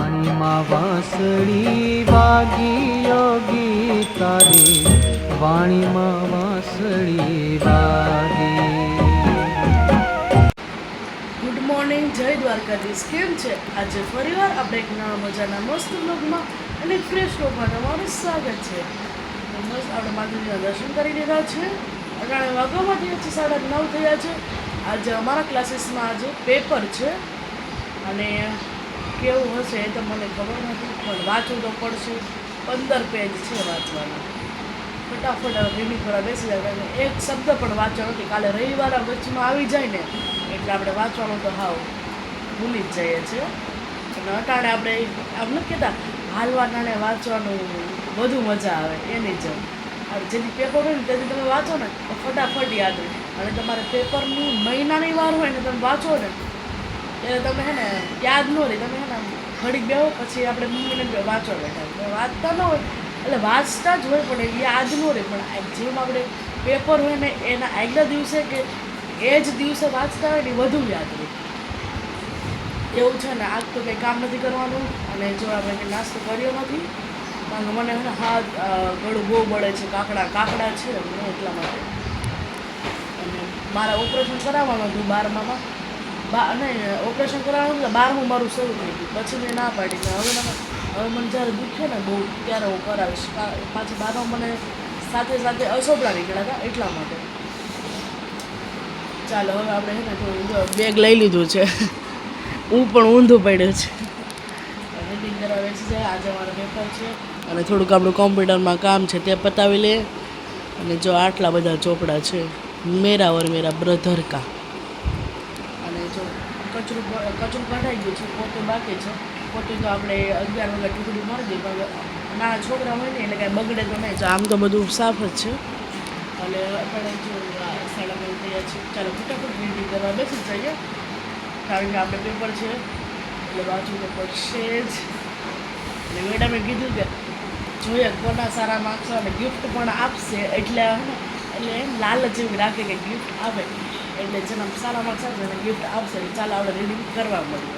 વાણીમાં વાંસળી વાગી યોગી તારી વાણીમાં વાંસળી વાગી. ગુડ મોર્નિંગ, જય દ્વારકાધીશ. કેમ છે? આજે ફરીવાર આપણે એક નવા મજાના મસ્ત બ્લોગમાં અને ફ્રેશ બ્લોગમાં તમારું સ્વાગત છે. મસ્ત આપણે માતાજીના દર્શન કરી લીધા છે. અટાણે વાગવામાં થયા છે 9:30 થયા છે. આજે અમારા ક્લાસીસમાં આજે પેપર છે અને કેવું હશે એ તો મને ખબર નથી, પણ વાંચવું તો પડશે. 15 પેજ છે વાંચવાના. ફટાફટ રીડિંગ કરવા બેસી જાય. એક શબ્દ પણ વાંચ્યો નથી. કાલે રવિવાર વચમાં આવી જાય ને એટલે આપણે વાંચવાનું તો હાવ ભૂલી જ જઈએ છીએ. અને અટાણે આપણે આમ નથી કહેતા હાલવા ટાણે વાંચવાનું વધુ મજા આવે એની જેમ. જેથી પેપર હોય ને તેથી તમે વાંચો ને તો ફટાફટ યાદ રહે. અને તમારે પેપરની મહિનાની વાર હોય ને તમે વાંચો ને એટલે તમે હે ને યાદ ન રહે. તમે હે ને ઘડીક બેહો પછી આપણે મિનિટ વાંચો બેઠા વાંચતા ન હોય એટલે વાંચતા જ હોય પણ યાદ ન રહે. પણ જેમ આપણે પેપર હોય ને એના આગલા દિવસે કે એ જ દિવસે વાંચતા હોય ને વધુ યાદ રહે એવું છે ને. આજ તો કંઈ કામ નથી કરવાનું અને જો આપણે કંઈ નાસ્તો કર્યો નથી કારણ કે મને હાથ ગળું બહુ બળે છે. કાકડા છે મને એટલા માટે. અને મારા ઓપરેશન કરાવવાનું હતું 12મામાં અને ઓપરેશન કરાવવાનું એટલે 12મું મારું શરૂ થઈ ગયું. પછી મેં ના પાડી કે હવે મને જ્યારે દુખે ને બહુ ત્યારે હું કરાવીશ. પાછી 12માં મને સાથે સાથે અસોપડા નીકળ્યા હતા એટલા માટે. ચાલો હવે આપણે છે ને થોડું બેગ લઈ લીધું છે. હું પણ ઊંધું પડ્યું છે. રીડિંગ કરવા બેસી જાય. આજે મારો પેપર છે અને થોડુંક આપણું કોમ્પ્યુટરમાં કામ છે તે પતાવી લે. અને જો આટલા બધા ચોપડા છે. મેરા ઓર મેરા બ્રધર કા. અને જો કચરું કઢાઈ ગયું છે. પોતે બાકી છે. પોતે તો આપણે 11 વાગ્યા ટુકડી મારી દઈએ પણ નાના છોકરા હોય ને એટલે કાંઈ બગડે તો નહીં. આમ તો બધું સાફ જ છે. અને અત્યારે જો 9:30 થયા છે. ચાલો ફટાફટ રીડિંગ કરવા બેસી જઈએ કારણ કે આપણે પેપર છે એટલે વાંચવું તો પડશે જ. અને મેડમે કીધું કે જોઈએ કોના સારા માર્ક્સ અને ગિફ્ટ પણ આપશે એટલે એમ લાલચ જેવી રાખે કે ગિફ્ટ આપે એટલે જેના સારા માર્ક્સ આપશે એને ગિફ્ટ આપશે. ચાલો આપણે રીડિંગ કરવા મળીએ.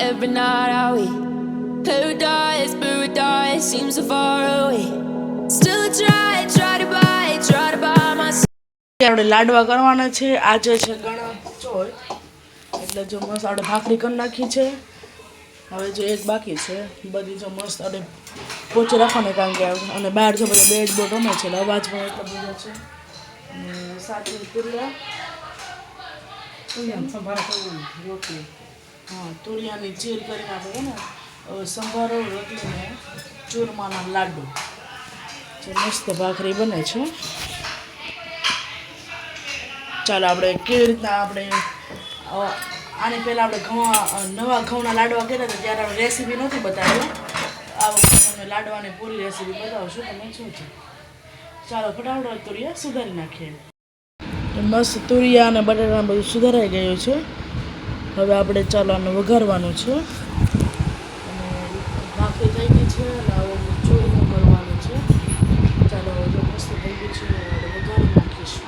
Every night are we paradise seems so far away. Still I try to buy myself. આપણે લાડવા કરવાના છે. આજે છે ગણેશ ચોથ એટલે જો મસ્ત આપણે ભાખરી કરી નાખી છે. હવે જો એક બાકી છે. બધી જો મસ્ત આપણે પોચી રાખવાના કારણ કે અને બહાર જો બધા બેડ બોટ રમે છે એટલે અવાજ પણ એટલો બધો છે. અને સાથે રોટલી હા તુરિયાની ચીર કરીને આપણે ને સંભારો રોટલીને ચૂરમાના લાડુ જે મસ્ત ભાખરી બને છે. ચાલો આપણે કેવી રીતના આપણે આની પહેલાં આપણે નવા ઘઉંના લાડવા કર્યા હતા ત્યારે આપણે રેસીપી નહોતી બતાવી. આ વખતે તમને લાડવાની પૂરી રેસીપી બતાવશું. તમે શું છે ચાલો ફટાફટ તુરિયા સુધારી નાખીએ. મસ્ત તુરિયા અને બટાટા બધું સુધારાઈ ગયું છે. હવે આપણે ચાલો આને વઘારવાનું છે. અને ભાખરી થઈ ગઈ છે અને હવે ચોળીનું કરવાનું છે. ચાલો જો મસ્ત થઈ ગયું છે આપણે વઘારી નાખીશું.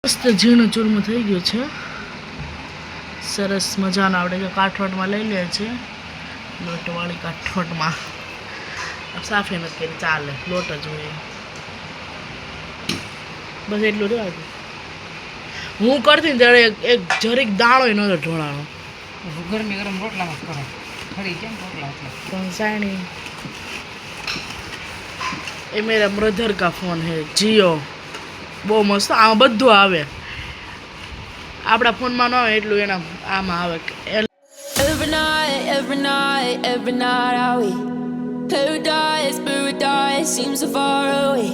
મસ્ત ઝીણું ચૂરમું થઈ ગયું છે. સરસ મજાનો આપણે જો કાઠોટમાં લઈ લે છે, લોટવાળી કાઠોટમાં. સાફે નથી કરી, ચાલે, લોટ જ હોય બસ એટલું રહેવાતું. હું કરતી ને ત્યારે એક જરીક દાણો નહોતો ઢોળાનો. ગરમી ગરમ રોટલામાં જ કરે ખરી કેમ રોટલા એટલે પણ સાયણી એ મેરા બ્રધર કા ફોન હે જીઓ, બહુ મસ્ત. આમાં બધું આવે, આપણા ફોનમાં ન આવે એટલું એના આમાં આવે. Every night, every night, every night I wait. Paradise seems so far away.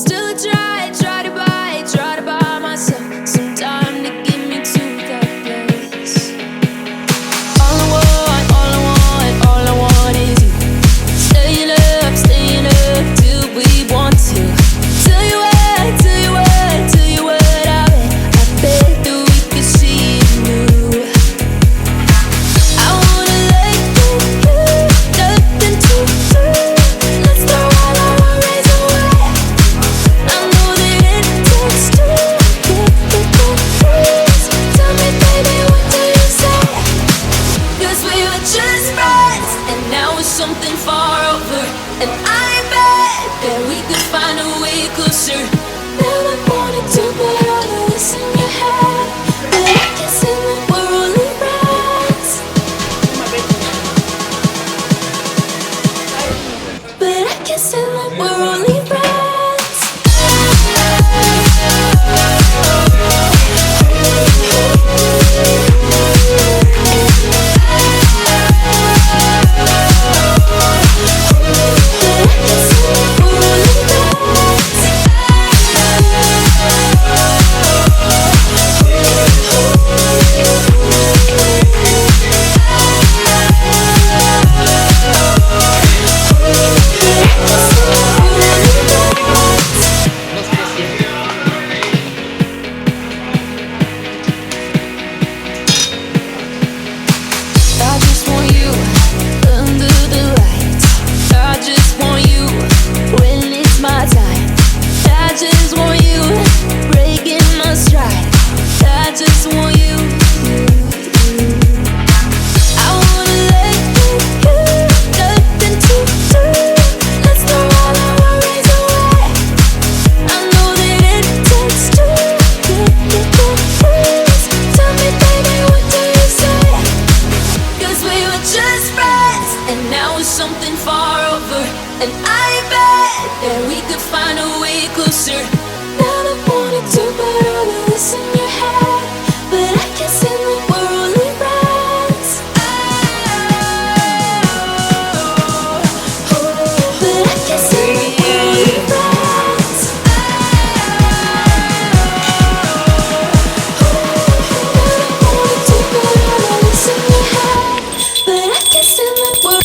Still I try to buy myself some time to get me to that place. All I want is you. Staying up till we want to. Tell you what, I bet that we could see it new. I wanna let you, nothing to do. Let's throw all our worries away. I know that it takes two to get the confused. Tell me, baby, what do you say? 'Cause we were just friends, and now it's something far over. And I bet that we could find a way closer. Never wanted to put all of this in your head, but I can see that we're only friends. But I can see that we're only friends. I just want you under the lights. I just want you when it's my time. I just want you breaking my stride. I just want you. I wanna let you, nothing to do. Let's throw all our worries away. I know that it takes two to get confused. Tell me, baby, what do you say? 'Cause we were just friends, and now it's something far over. And I bet that we could find a way closer. Never wanted to put all of this in your head, but I can see that we're only friends. But I can see that we're only friends. Never wanted to put all of this in your head, but I can see that we're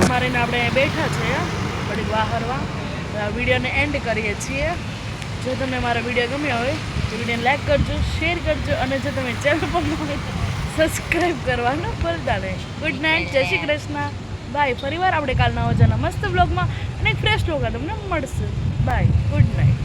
મારીને આપણે અહીંયા બેઠા છે થોડીક બહારવા. આ વિડીયોને and કરીએ છીએ. જો તમને મારો વિડીયો ગમ્યો હોય તો વિડીયોને લાઈક કરજો, શેર કરજો, અને જો તમે ચેનલ પર ન હોય સબસ્ક્રાઈબ કરવાનું ભૂલતા નહીં. ગુડ નાઇટ, જય શ્રી કૃષ્ણ, બાય. ફરીવાર આપણે કાલના મજાના મસ્ત બ્લોગમાં અને એક ફ્રેશ બ્લોગ તમને મળશે. Bye, good night.